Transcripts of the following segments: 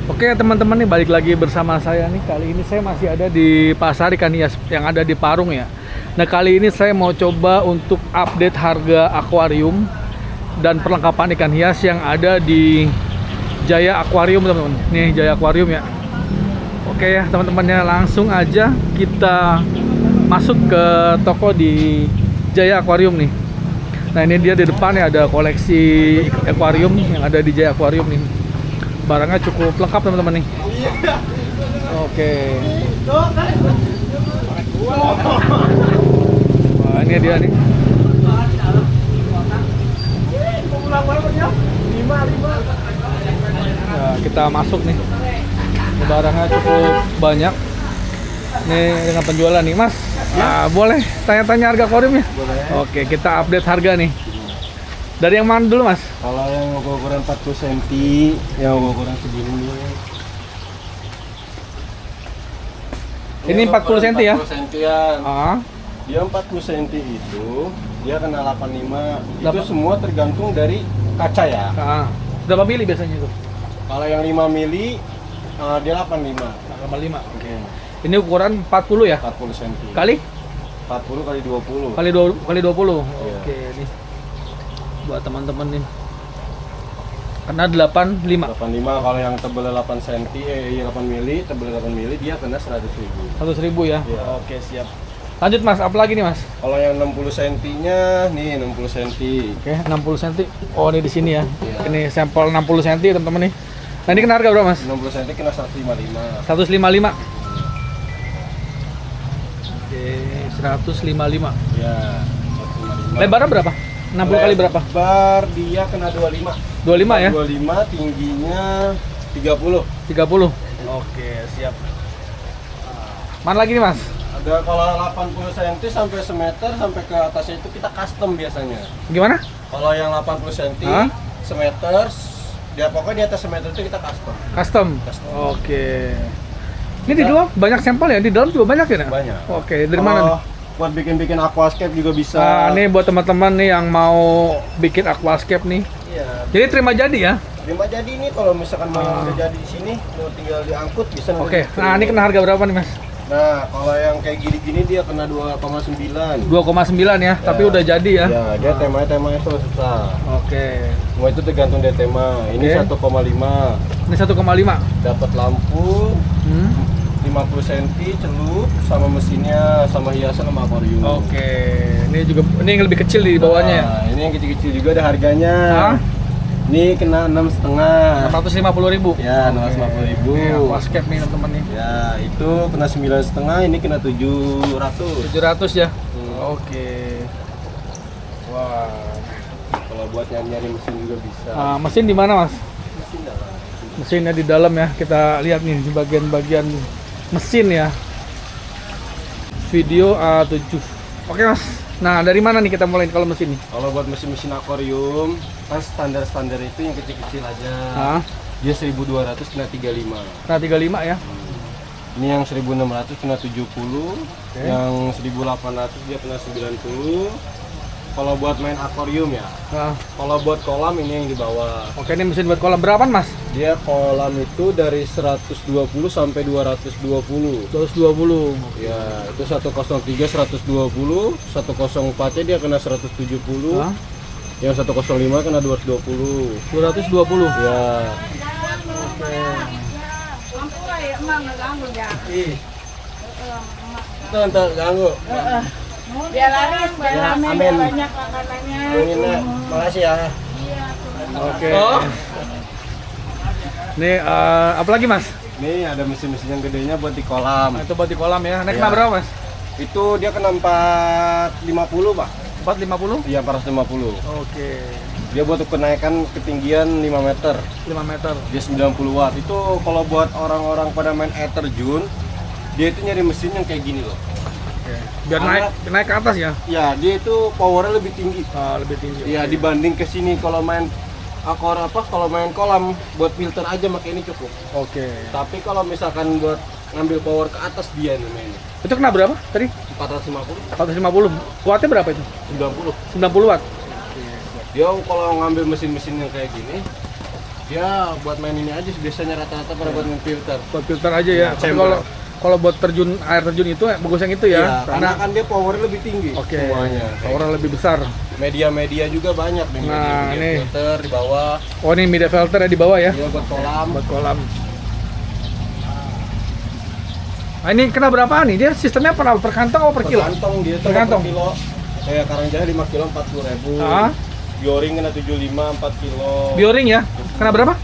Oke teman-teman nih, balik lagi bersama saya nih. Kali ini saya masih ada di pasar ikan hias yang ada di Parung ya. Nah kali ini saya mau coba untuk update harga akuarium dan perlengkapan ikan hias yang ada di Jaya Aquarium teman-teman. Nih Jaya Aquarium ya. Oke ya teman-temannya, langsung aja kita masuk ke toko di Jaya Aquarium nih. Nah ini dia di depan ya, ada koleksi akuarium yang ada di Jaya Aquarium nih. Barangnya cukup lengkap teman-teman nih. Oke. Wah ini dia nih. Nah, kita masuk nih. Barangnya cukup banyak. Nih dengan penjualan nih, Mas. Nah, boleh tanya-tanya harga akuariumnya? Boleh. Oke, kita update harga nih. Dari yang mana dulu, Mas? Kalau yang ukuran 40 cm, yang ukuran segini nih. Ini 40 cm ya? 40 cm-an. Ah, Dia 40 cm itu, dia kena 85. Itu Delapan- semua tergantung dari kaca ya. ah. Berapa mili biasanya itu? Kalau yang 5 mili, dia 85. 85. Oke. Ini ukuran 40 ya? 40 cm. Kali? 40 kali 20. Kali 20. Iya. Oke, nih. Buat teman-teman nih. Kena 85. 85 kalau yang tebelnya 8 cm, 8 mili, tebelnya 8 mili, dia kena 100.000. 100.000 ya? Iya. Oke, siap. Lanjut Mas, apa lagi nih Mas? Kalau yang 60 cm-nya, nih 60 cm. Oke, 60 cm. Oh, ini di sini ya. Iya. Ini sampel 60 cm, teman-teman nih. Nah, ini kena harga berapa, Mas? 60 cm kena 155. 155. Oke, 155. Ya, 155. Lebarnya berapa? 60 kali berapa? Lebar dia kena 25. 25 ya? 25, tingginya 30. 30. Oke, siap. Mana lagi nih, Mas? Ada kalau 80 cm sampai semeter sampai ke atasnya itu kita custom biasanya. Gimana? Kalau yang 80 cm, Hah? semeter, dia pokoknya di atas semeter itu kita custom. Custom. Custom. Oke. Ini di luar banyak sampel ya? Di dalam juga banyak ya? Nak? Banyak. Oke, dari mana nih? Buat bikin-bikin aquascape juga bisa. Nah, ini buat teman-teman nih yang mau bikin aquascape nih. Iya. Jadi terima jadi ya? Terima jadi nih kalau misalkan mau yang udah jadi di sini, mau tinggal diangkut bisa. nanti Oke. dikirim. Nah, ini kena harga berapa nih, Mas? Nah, kalau yang kayak gini-gini dia kena 2,9. 2,9 ya, tapi udah jadi ya. Ya, dia temanya susah. Oke. Semua itu tergantung dari tema. Ini Oke. 1,5. Ini 1,5. Dapat lampu Hmm. 50 cm, celup sama mesinnya, sama hiasan sama akuarium. Oke. Ini juga yang lebih kecil di bawahnya ya. Nah, ini yang kecil-kecil juga ada harganya. Hah? Ini kena 6,5. 650.000. Ya, 650.000. Ini aquascape nih teman-teman nih. Ya, itu kena 9,5, ini kena 700. 700 ya. Hmm. Oke. Wah. Kalau buat nyari mesin juga bisa. Nah, mesin di mana, Mas? Mesin dalam. Mesinnya di dalam ya. Kita lihat nih di bagian-bagian mesin ya. Video A7. Oke, Mas. Nah, dari mana nih kita mulai kalau mesin nih? Kalau buat mesin-mesin akuarium, kan standar-standar itu yang kecil-kecil aja. Nah, Dia 1200 kena 35. nah 35 ya. Ini yang 1600 kena 70. Oke. Yang 1800 dia kena 90. Kalau buat main akuarium ya. Nah, Kalau buat kolam ini yang di bawah. oke, ini mesin buat kolam berapaan, Mas? Dia kolam itu dari 120 sampai 220. 220. Ya, itu 103 120, 104-nya dia kena 170. Hah? Yang 105 kena 220. 220. Ya. Ih. Ntar ganggu. Biar laris, biar Ya, rame, amin. biar banyak makanannya. Amin, Nak. Makasih ya. Oke. Oh. Nih, apa lagi, Mas? Nih ada mesin-mesin yang gedenya buat di kolam. Nah, itu buat di kolam ya. Naik Ya. kena berapa, Mas? Itu dia kena 450, Pak. 450? Iya, 450. Oke. Dia buat kenaikan ketinggian 5 meter. 5 meter. Dia 90 watt. Itu kalau buat orang-orang pada main air terjun, dia itu nyari mesin yang kayak gini loh. Oke. Biar naik ke atas ya. Ya, dia itu powernya lebih tinggi. Lebih tinggi. Iya, Oke. dibanding ke sini kalau main kalau main kolam buat filter aja pakai ini cukup. Oke. Tapi kalau misalkan buat ngambil power ke atas dia namanya. Itu kena berapa tadi? 450, 450. Wattnya berapa itu? 90. 90 watt. Dia kalau ngambil mesin-mesin yang kayak gini, Ya buat main ini aja biasanya rata-rata pada buat main filter. Buat filter aja ya. Tapi chamber. kalau buat air terjun itu bagus yang itu ya. Iya, karena kan dia powernya lebih tinggi semuanya. Powernya lebih besar. Media-media juga banyak nih. Nah, media ini filter di bawah. Oh, ini media filter ya di bawah ya. Iya buat kolam. Buat kolam. Nah, ini kena berapa nih? Dia sistemnya per kantong atau per kilo? Per kantong dia tuh Per kantong. per kilo. Kayak Karangjaya 5 kilo 40.000. Ah. Bioring kena 75 4 kilo. Bioring ya? Kena berapa?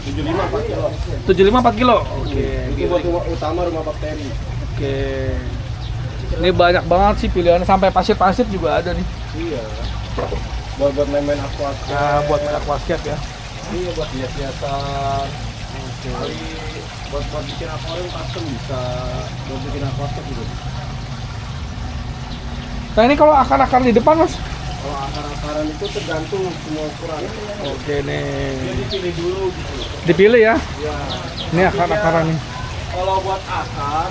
75 4 kilo. 75 4 kilo. Oke. Itu buat rumah utama rumah bakteri. Oke. Ini banyak banget sih pilihannya, sampai pasir-pasir juga ada nih. Iya. Buat main-main aquascape. Nah, buat main aquascape ya. Iya buat hias-hiasan. Kali buat bikin akuarium custom bisa. Buat bikin aquascape juga. Nah, ini kalau akar-akar di depan, Mas. Kalau akar-akaran itu tergantung semua ukuran. Oke nih. Dia dipilih dulu gitu. Dipilih ya. Ya. Ini akar-akaran nih. Kalau buat akar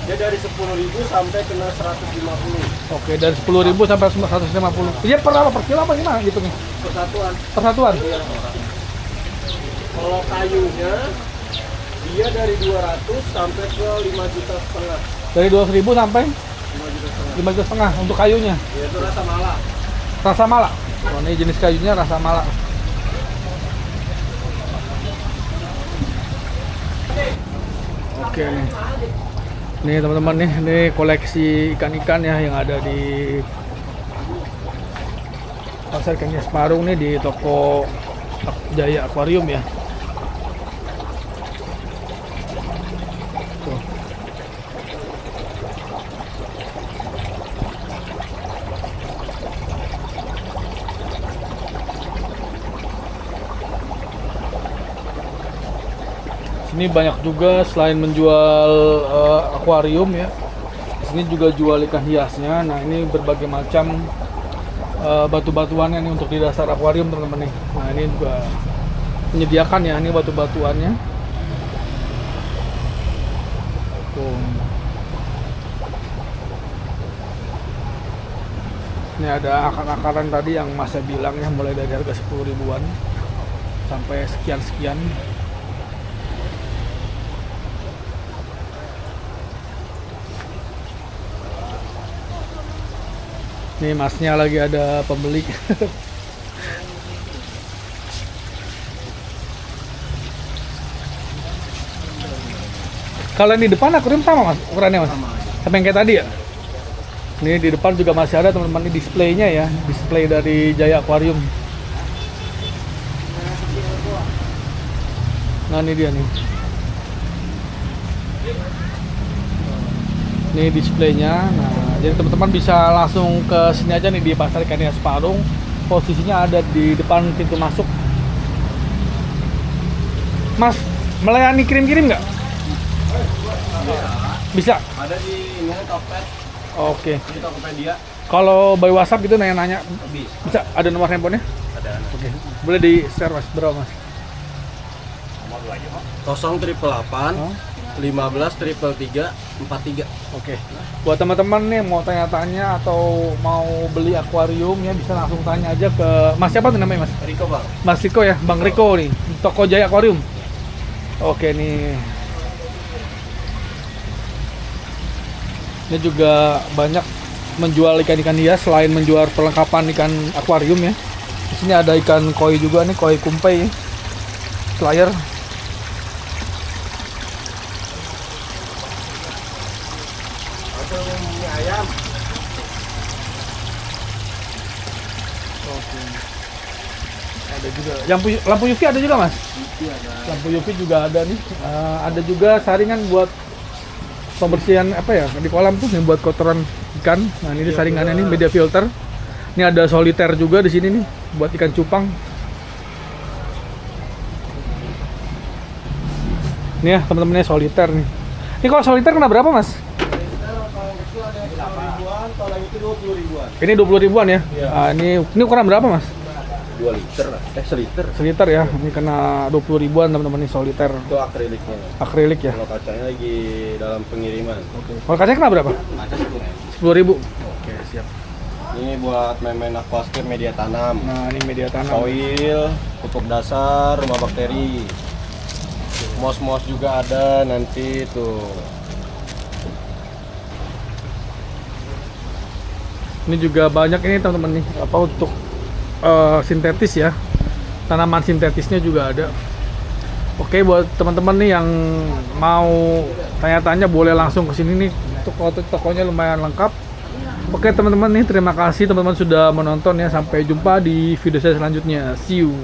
dia dari 10.000 sampai kena 150 Oke, dari 10.000 sampai 150. Iya, per apa? Per kilo apa gimana gitu nih? persatuan. Persatuan. Iya. Kalau kayunya dia dari 200 sampai ke 5,5 juta. Dari 200.000 sampai 5,5 juta. 5 juta setengah untuk kayunya. Ya, itu rasa malah. Rasa mala. Oh, ini jenis kayunya rasa mala. Oke nih. Nih teman-teman nih, ini koleksi ikan-ikan ya yang ada di Pasar Ikan Hias Parung nih, di toko Jaya Aquarium ya. Tuh. Sini banyak juga selain menjual akuarium ya. Sini juga jual ikan hiasnya. Nah, ini berbagai macam batu-batuannya nih untuk di dasar akuarium teman-teman nih. Nah, ini juga menyediakan ya, ini batu-batuannya. Tuh. Ini ada akar-akaran tadi yang Mas bilang ya, mulai dari harga 10 ribuan sampai sekian-sekian. Nih masnya lagi ada pembeli. Kalau yang di depan akuarium sama Mas, ukurannya Mas? Sama yang kayak tadi ya? Ini di depan juga masih ada teman-teman, ini displaynya ya, display dari Jaya Aquarium. Nah ini dia nih. Ini displaynya. Nah, jadi teman-teman bisa langsung ke sini aja nih di Pasar Ikan Hias Parung. Posisinya ada di depan pintu masuk. Mas, melayani kirim-kirim nggak? Bisa. Ada di ini Tokped. Oke. Di Tokopedia. Kalau by WhatsApp gitu nanya-nanya Bisa. bisa? Ada nomor handphonenya? Ada. Oke. Boleh di share Mas, berapa Mas? Nomor 2 aja, Pak. 0888 Oh. 15 333 43. Oke. Buat teman-teman nih mau tanya-tanya atau mau beli akuarium ya, bisa langsung tanya aja ke Mas, siapa tuh namanya Mas? Riko, Bang. Mas Riko ya, Bang Riko nih, toko Jaya Aquarium. Oke nih. Ini juga banyak menjual ikan-ikan hias selain menjual perlengkapan ikan akuarium ya. Di sini ada ikan koi juga nih, koi kumpai, slayer. Ada mie ayam. Oke. Ada juga lampu UV ada juga Mas. Lampu UV juga ada nih. Ada juga saringan buat pembersihan apa ya di kolam tuh yang buat kotoran ikan. Nah ini saringannya nih, media filter. Ini ada soliter juga di sini nih buat ikan cupang. Nih ya teman-temannya soliter nih. Ini kalau soliter kena berapa Mas? Kalau kecil ada 10 ribuan, kalau yang itu 20 ribuan. Ini 20 ribuan ya. Iya. Ini ukuran berapa Mas? 2 liter lah. 1 liter. Seliter ya. Ini kena 20 ribuan teman-teman nih soliter. Itu akriliknya. Akrilik ya. Kalau kacanya lagi dalam pengiriman. Kalau kacanya kena berapa? Kaca 10 ribu. 10 ribu. Oke siap. Ini buat main-main aquascape media tanam. Nah, ini media tanam. Soil, pupuk dasar, rumah bakteri. Mos-mos juga ada nanti tuh. Ini juga banyak ini teman-teman nih, apa untuk sintetis ya. Tanaman sintetisnya juga ada. Oke, buat teman-teman nih yang mau tanya-tanya boleh langsung ke sini nih. Tokonya lumayan lengkap. Oke teman-teman nih, terima kasih teman-teman sudah menonton ya. Sampai jumpa di video saya selanjutnya. See you.